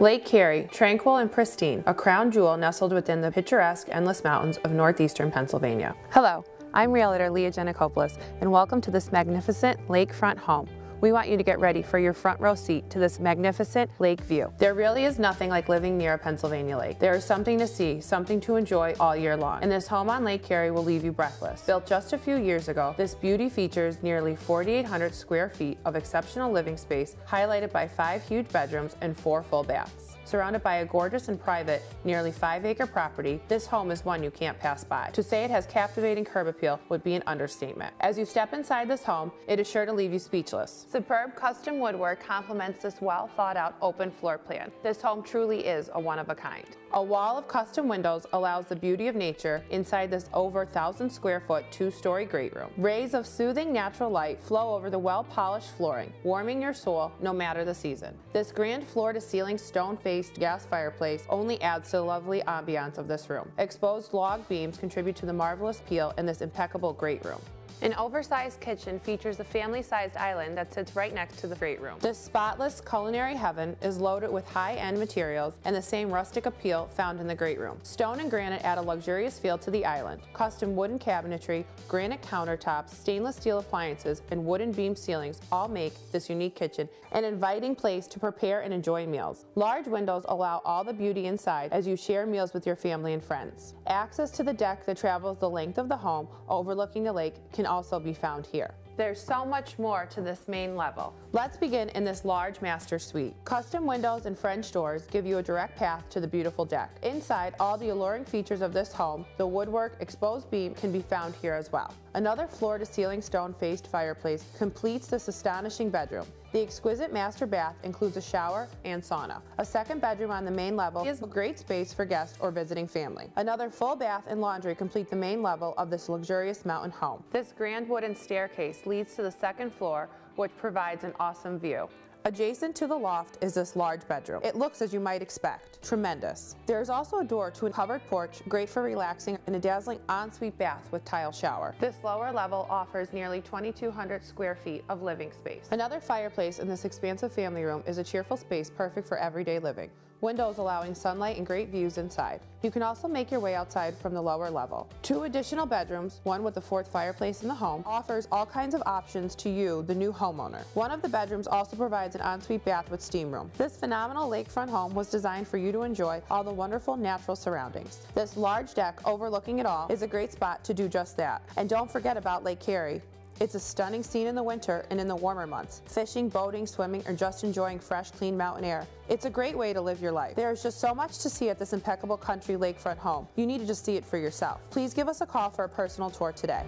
Lake Carey, tranquil and pristine, a crown jewel nestled within the picturesque endless mountains of northeastern Pennsylvania. Hello, I'm realtor Leah Janikopoulos, and welcome to this magnificent lakefront home. We want you to get ready for your front row seat to this magnificent lake view. There really is nothing like living near a Pennsylvania lake. There is something to see, something to enjoy all year long. And this home on Lake Carey will leave you breathless. Built just a few years ago, this beauty features nearly 4,800 square feet of exceptional living space, highlighted by 5 huge bedrooms and 4 full baths. Surrounded by a gorgeous and private, nearly 5-acre property, this home is one you can't pass by. To say it has captivating curb appeal would be an understatement. As you step inside this home, it is sure to leave you speechless. Superb custom woodwork complements this well-thought-out open floor plan. This home truly is a one-of-a-kind. A wall of custom windows allows the beauty of nature inside this over 1,000-square-foot 2-story great room. Rays of soothing natural light flow over the well-polished flooring, warming your soul no matter the season. This grand floor-to-ceiling stone-faced gas fireplace only adds to the lovely ambiance of this room. Exposed log beams contribute to the marvelous appeal in this impeccable great room. An oversized kitchen features a family-sized island that sits right next to the great room. This spotless culinary heaven is loaded with high-end materials and the same rustic appeal found in the great room. Stone and granite add a luxurious feel to the island. Custom wooden cabinetry, granite countertops, stainless steel appliances, and wooden beam ceilings all make this unique kitchen an inviting place to prepare and enjoy meals. Large windows allow all the beauty inside as you share meals with your family and friends. Access to the deck that travels the length of the home, overlooking the lake, can also be found here. There's so much more to this main level. Let's begin in this large master suite. Custom windows and French doors give you a direct path to the beautiful deck. Inside, all the alluring features of this home, the woodwork, exposed beam, can be found here as well. Another floor-to-ceiling stone-faced fireplace completes this astonishing bedroom. The exquisite master bath includes a shower and sauna. A second bedroom on the main level is a great space for guests or visiting family. Another full bath and laundry complete the main level of this luxurious mountain home. This grand wooden staircase leads to the second floor, which provides an awesome view. Adjacent to the loft is this large bedroom. It looks as you might expect, tremendous. There is also a door to a covered porch, great for relaxing, and a dazzling ensuite bath with tile shower. This lower level offers nearly 2,200 square feet of living space. Another fireplace in this expansive family room is a cheerful space perfect for everyday living. Windows allowing sunlight and great views inside. You can also make your way outside from the lower level. 2 additional bedrooms, one with the 4th fireplace in the home, offers all kinds of options to you, the new homeowner. One of the bedrooms also provides an ensuite bath with steam room. This phenomenal lakefront home was designed for you to enjoy all the wonderful natural surroundings. This large deck overlooking it all is a great spot to do just that. And don't forget about Lake Carey. It's a stunning scene in the winter and in the warmer months. Fishing, boating, swimming, or just enjoying fresh, clean mountain air. It's a great way to live your life. There is just so much to see at this impeccable country lakefront home. You need to just see it for yourself. Please give us a call for a personal tour today.